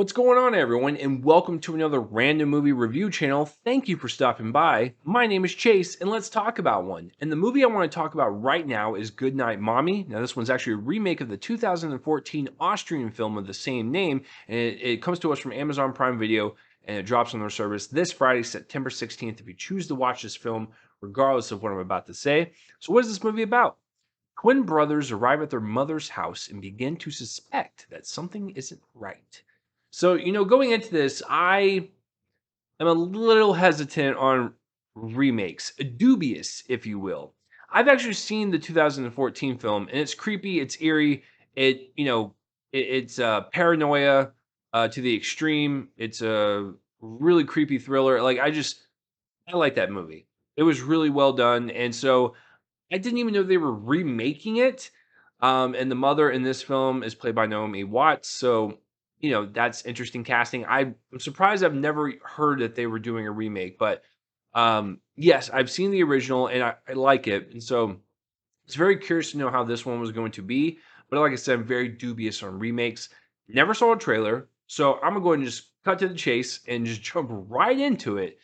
What's going on, everyone, and welcome to another random movie review channel. Thank you for stopping by. My name is Chase, and let's talk about one. And the movie I want to talk about right now is Goodnight, Mommy. Now, this one's actually a remake of the 2014 Austrian film of the same name, and it comes to us from Amazon Prime Video, and it drops on their service this Friday, September 16th, if you choose to watch this film, regardless of what I'm about to say. So, what is this movie about? Twin brothers arrive at their mother's house and begin to suspect that something isn't right. So, going into this, I am a little hesitant on remakes, dubious, if you will. I've actually seen the 2014 film, and it's creepy, it's eerie, it's paranoia to the extreme. It's a really creepy thriller. I like that movie. It was really well done, and so I didn't even know they were remaking it. And the mother in this film is played by Naomi Watts. So, that's interesting casting. I'm surprised I've never heard that they were doing a remake, but yes, I've seen the original and I like it. And so it's very curious to know how this one was going to be. But like I said, I'm very dubious on remakes. Never saw a trailer. So I'm gonna go ahead and just cut to the chase and just jump right into it.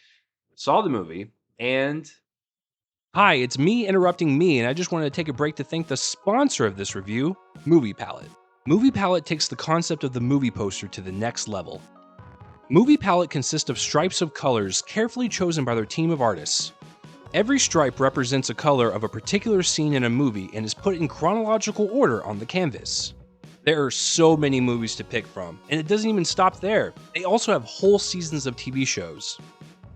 Saw the movie and hi, it's me interrupting me, and I just wanted to take a break to thank the sponsor of this review, Movie Palette. Movie Palette takes the concept of the movie poster to the next level. Movie Palette consists of stripes of colors carefully chosen by their team of artists. Every stripe represents a color of a particular scene in a movie and is put in chronological order on the canvas. There are so many movies to pick from, and it doesn't even stop there. They also have whole seasons of TV shows.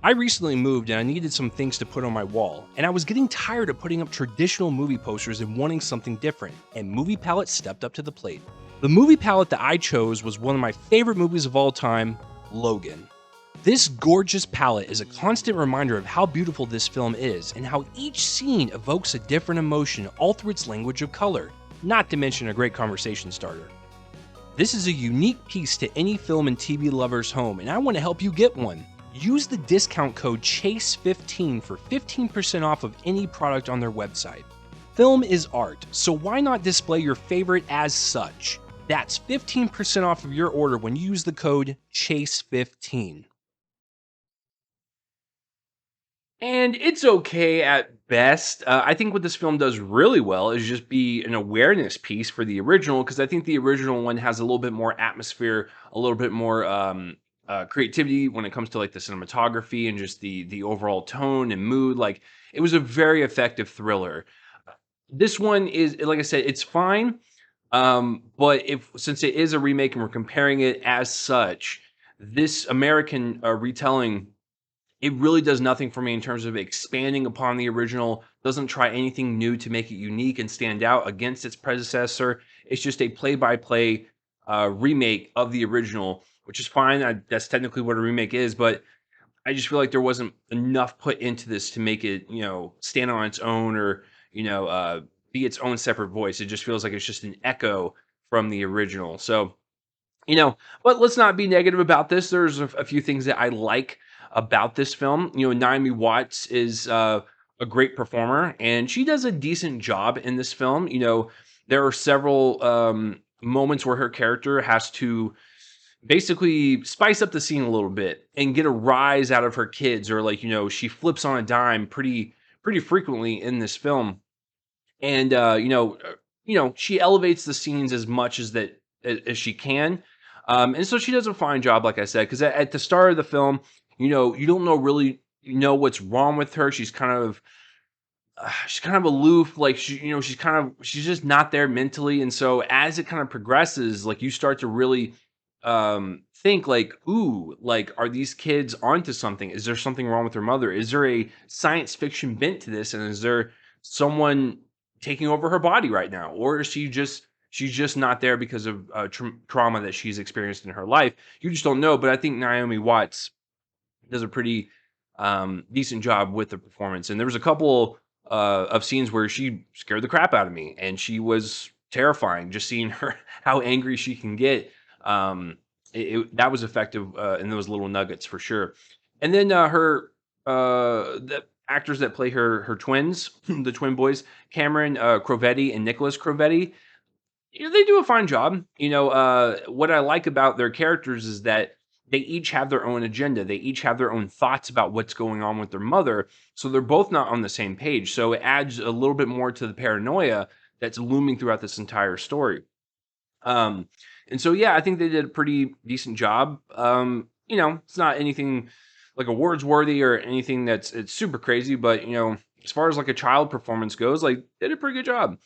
I recently moved and I needed some things to put on my wall, and I was getting tired of putting up traditional movie posters and wanting something different, and Movie Palette stepped up to the plate. The movie palette that I chose was one of my favorite movies of all time, Logan. This gorgeous palette is a constant reminder of how beautiful this film is and how each scene evokes a different emotion all through its language of color, not to mention a great conversation starter. This is a unique piece to any film and TV lover's home, and I want to help you get one. Use the discount code CHASE15 for 15% off of any product on their website. Film is art, so why not display your favorite as such? That's 15% off of your order when you use the code CHASE15. And it's okay at best. I think what this film does really well is just be an awareness piece for the original, because I think the original one has a little bit more atmosphere, a little bit more creativity when it comes to like the cinematography and just the overall tone and mood. Like it was a very effective thriller. This one is, like I said, it's fine. But if since it is a remake and we're comparing it as such, this American retelling, it really does nothing for me in terms of expanding upon the original, doesn't try anything new to make it unique and stand out against its predecessor. It's just a play-by-play remake of the original, which is fine. That's technically what a remake is, but I just feel like there wasn't enough put into this to make it, stand on its own or, be its own separate voice. It just feels like it's just an echo from the original. So, but let's not be negative about this. There's a few things that I like about this film. Naomi Watts is a great performer, and she does a decent job in this film. There are several moments where her character has to basically spice up the scene a little bit and get a rise out of her kids, or like she flips on a dime pretty frequently in this film, and she elevates the scenes as much as she can. And so she does a fine job, like I said, because at the start of the film, you don't know really what's wrong with her. She's kind of aloof, like she's just not there mentally. And so as it kind of progresses, like you start to really think like, ooh, like are these kids onto something? Is there something wrong with their mother? Is there a science fiction bent to this? And is there someone taking over her body right now, or is she's just not there because of trauma that she's experienced in her life? You just don't know. But I think Naomi Watts does a pretty decent job with the performance. And there was a couple of scenes where she scared the crap out of me, and she was terrifying. Just seeing her, how angry she can get, that was effective in those little nuggets for sure. And then the actors that play her twins, the twin boys, Cameron Crovetti and Nicholas Crovetti. They do a fine job. What I like about their characters is that they each have their own agenda. They each have their own thoughts about what's going on with their mother. So they're both not on the same page. So it adds a little bit more to the paranoia that's looming throughout this entire story. Um, and so, yeah, I think they did a pretty decent job. It's not anything like awards worthy or anything that's it's super crazy, but as far as like a child performance goes, like they did a pretty good job.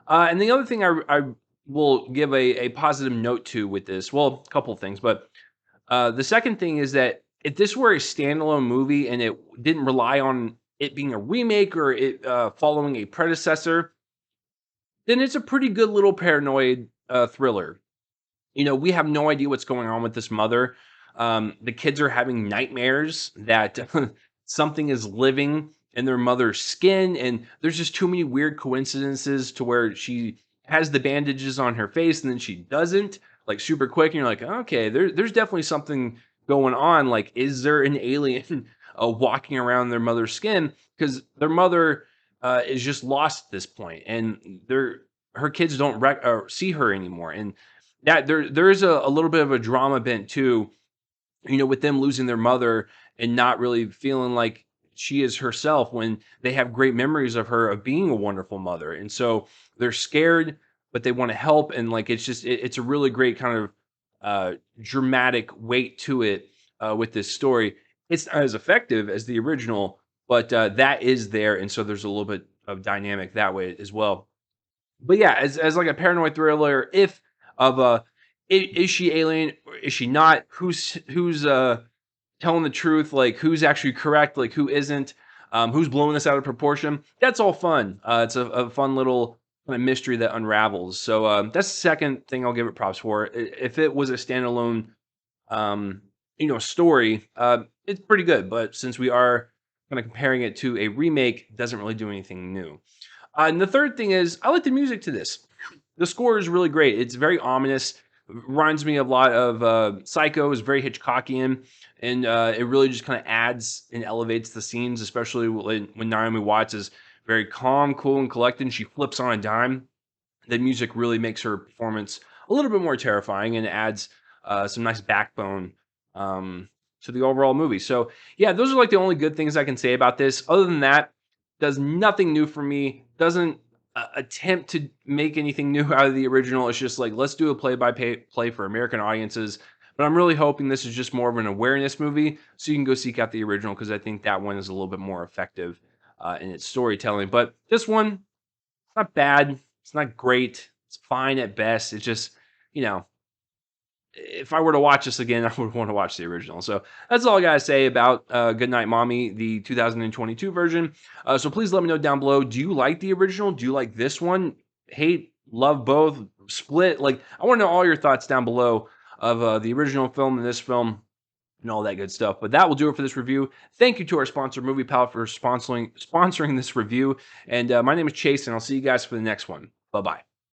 And the other thing I will give a positive note to with this, well, a couple of things, but the second thing is that if this were a standalone movie and it didn't rely on it being a remake or it following a predecessor, then it's a pretty good little paranoid thriller. We have no idea what's going on with this mother. The kids are having nightmares that something is living in their mother's skin, and there's just too many weird coincidences to where she has the bandages on her face and then she doesn't, like super quick. And you're like, okay, there's definitely something going on. Like, is there an alien walking around their mother's skin? Because their mother is just lost at this point, and her kids don't see her anymore, and that there is a little bit of a drama bent too, with them losing their mother and not really feeling like she is herself when they have great memories of her of being a wonderful mother. And so they're scared, but they want to help. And like it's a really great kind of dramatic weight to it with this story. It's not as effective as the original, but that is there. And so there's a little bit of dynamic that way as well. But yeah, as like a paranoid thriller, if of is she alien or is she not? Who's telling the truth? Like who's actually correct? Like who isn't? Who's blowing this out of proportion? That's all fun. It's a fun little kind of mystery that unravels. So that's the second thing I'll give it props for. If it was a standalone, story, it's pretty good. But since we are kind of comparing it to a remake, it doesn't really do anything new. And the third thing is, I like the music to this. The score is really great. It's very ominous. Reminds me a lot of Psycho. Is very Hitchcockian, and it really just kind of adds and elevates the scenes, especially when Naomi Watts is very calm, cool, and collected. And she flips on a dime. The music really makes her performance a little bit more terrifying and adds some nice backbone to the overall movie. So yeah, those are like the only good things I can say about this. Other than that, does nothing new for me. Doesn't attempt to make anything new out of the original. It's just like let's do a play for American audiences. But I'm really hoping this is just more of an awareness movie, so you can go seek out the original because I think that one is a little bit more effective in its storytelling. But this one, it's not bad. It's not great. It's fine at best. It's just, you know, if I were to watch this again, I would want to watch the original. So that's all I gotta say about Goodnight Mommy, the 2022 version. So please let me know down below. Do you like the original? Do you like this one? Hate, love both, split? Like I want to know all your thoughts down below of the original film and this film and all that good stuff. But that will do it for this review. Thank you to our sponsor, Movie Pal, for sponsoring this review. And my name is Chase, and I'll see you guys for the next one. Bye bye.